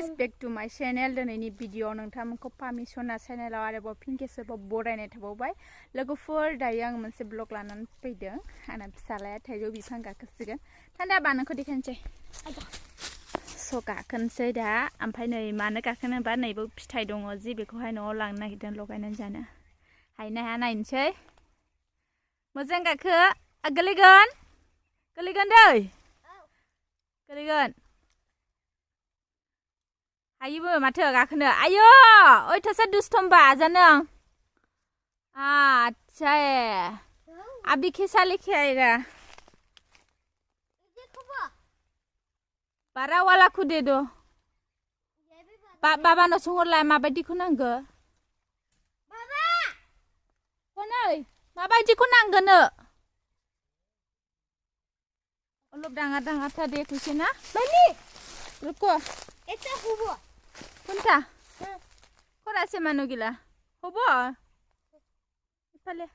guys, back to my channel. दिनैनि video नोंथांमोनखौ पारमिसना चेनेलाव आरोबाव फिन खेबसेबाव बरायनाय थाबावबाय लोगोफोर दायो आं मोनसे ब्लग लानानै फैदों आंना फिसालाया थाइजौ बिफां गाखोसिगोन थान्दा बा नोंखौ देखायनोसै स' गाखोनोसै दा ओमफ्राय नै मानो गाखोनो होनबा नैबो फिथाइ दङ जि बेखौहाय न'आव लांनो नागिरदों लगायनानै जानो हायोना हाया नायनोसै मोजां गाखो गोलैगोन गोलैगोन दै गोलैगोन हायोबो माथो गाखोनो आयो ओइथ'सा दुस्थ'मबा जानों अच्छा अभी कैसा लेके आएगा बारा वाला को दे दो बाबा न सोंहरलाय माबायदिखौ नांगो बाबा हनै माबायदिखौ नांगोनो अलप डाঙर डाঙरथा दे कुछ ना बनी रुको এটা হবো কোনটা করাছে মানু গিলা হবো ইফালে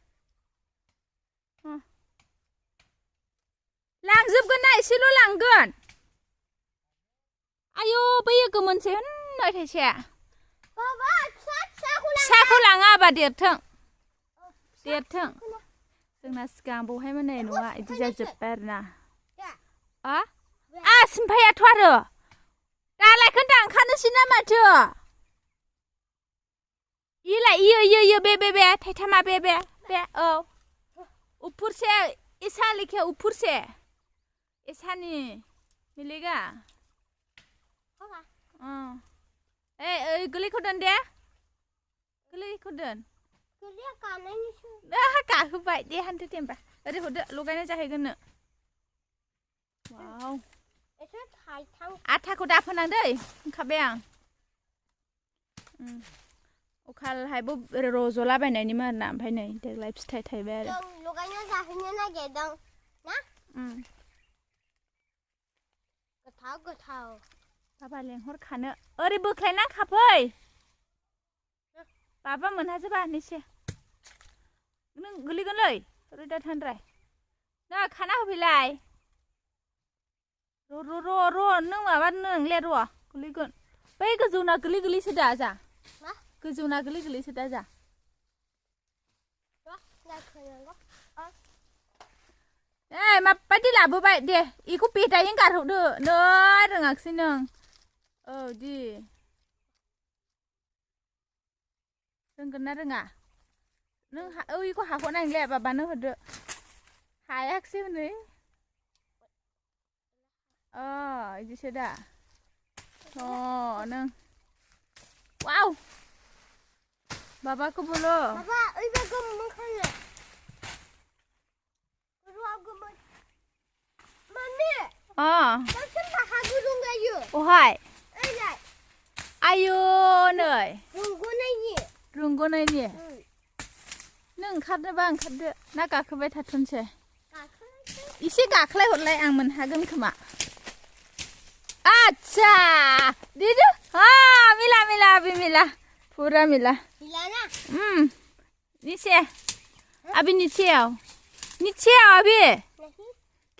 लांजोबगोन ना एसेल' लांगोन आयौ बैयो गोमोनसै होननाय थाइसेया बाबा फिसाखौ लाङा बा देरथों जोंना सिगां बहायमोन नै न'आ इदि जाजोब्बाय आरोना सिमफायाथ' आरो दालायखौ दानखानोसै ना माथो इलाय इयो बे थाइथामा बे औ ऊपर से ऐसा लिखे ऊपर से ऐसा नहीं मिलेगा ए गलीखौ दोन दे गलीखौ दोन गाखोबाय दे हान्थु टेम्बा ओरै हरदो लगायनाय जाहैगोननो वाव आथाखौ दाफोनां दै होनखाबाय आं अखालहायबो रज'लाबायनायनिमोन आरोना ओमफ्राय नै देग्लाय फिथाइ थायबाय आरो जों लगायनो जाहैनो नागिरदों ना गोथाव बाबा लेंहरखानो ओरै बोख्लायना खाफै बाबा मोनहाजोबा निसे नों गोलैगोनलै रोदा थांद्राय ना खाना होफैलाय र' नों माबा नोंलाय र' गोलैगोन बै गोजौना गोलैसो दा जा गोजौना गोलैसो दा जा माबायदि लाबोबाय दे इखौ बेदायै गारहरदो नै रोङाखिसै नों औ दि रोंगोन ना रोङा नों इखौ हाख'नाय नंलाया बाबानो हरदो हायाखिसै हनै इदिसो दा नों वाव बाबाखौ बोलो बाबा ओइबा गोमोन खायो रुआ गोमोन माने नोंसोर बाहा गुदुं गायो अहाय ओइलाय आयौ नै रुंग'नायनि नों ओंखारनोबा ओंखारदो ना गाखोबाय थाथ'नोसै इसे गाख्लाय हरलाय आं मोनहागोन खोमा अच्छा दीदी मिला अभी मिला पूरा मिला ना नीचे अभी नीचे आओ अभी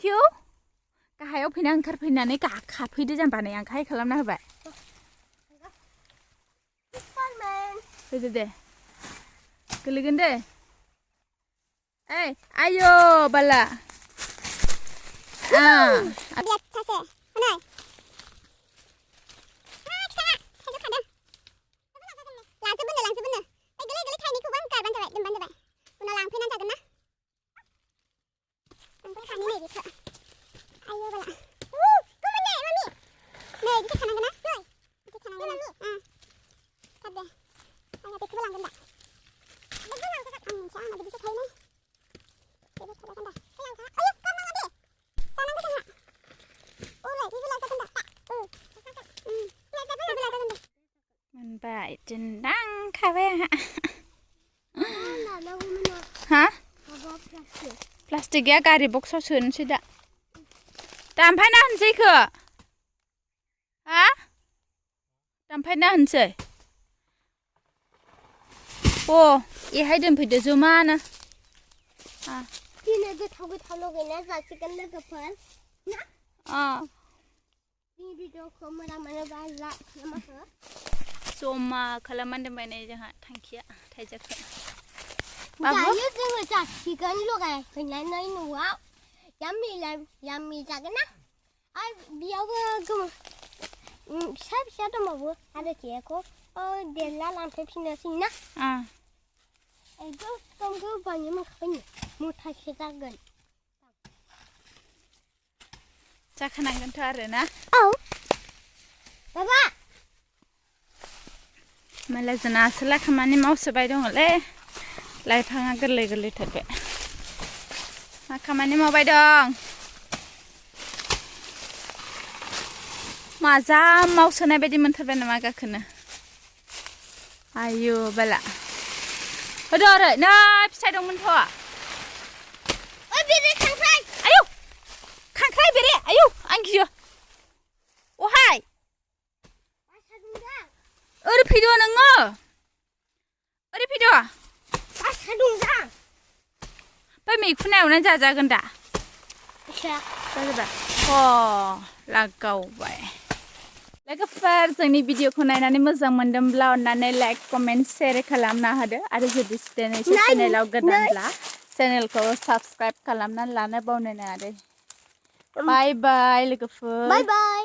क्यों गाहायाव फैना ओंखारफैनानै गाखाफैदो जाम्बा नै आं गाहाय खालामना होबाय फैदो दे गोलैगोन दे आयो बाला मोनबाय दिन्दां खाबाय आंहा प्लास्टिक गैया गारि बक्सआव सोनोसै दा दामफायना होनसै इखो दामफायना होनसै एहाय दोनफैदो जमानो दिनै गोथाव लगायना जासिगोन लोगोफोर ना Ini video ko mana-mana balak nama ke? जमा खालामनांदों बायनाय जोंहा थांखिया थाइजौखौ दायो जोङो जासिगोन लगाय फैनानै न'आव याम्मी जागोन ना आरो बेयावबो फिसा फिसा दंबावो आरो जेखौ देरला लांफैफिननोसै ना एकदम गोबाङै मोनखाबाय मुथासे जागोन जाखानांगोनथ' आरो ना औ बाबा मालाय जोंना आसोला खामानि मावसोबाय दङलै लाइफाङा गोरलै गोरलै थारबाय मा खामानि मावबाय दं माजा मावसोनाय बायदि मोनथारबाय नामा गाखोनो आयु बाला होदो आरो नै फिथाइ दंमोनथ' ओइ बेरे खांख्राइ आयु खांख्राइ बेरे आयु आं गियो अहाय ओरै फैद' नोङो ओरै फैद' बासा दंदां बै मैखुना एवनानै जाजागोन दा जाजाबाय लागावबाय लोगोफोर जोंनि भिडिअखौ नायनानै मोजां मोनदोंब्ला अन्नानै लाइक कमेन्ट शेयार खालामना होदो आरो जुदि चेनेलाव गोदानब्ला चेनेलखौ साबस्क्राइब खालामनानै लानो बावनो नाङा दे बाय बाय लोगोफोर बाय बाय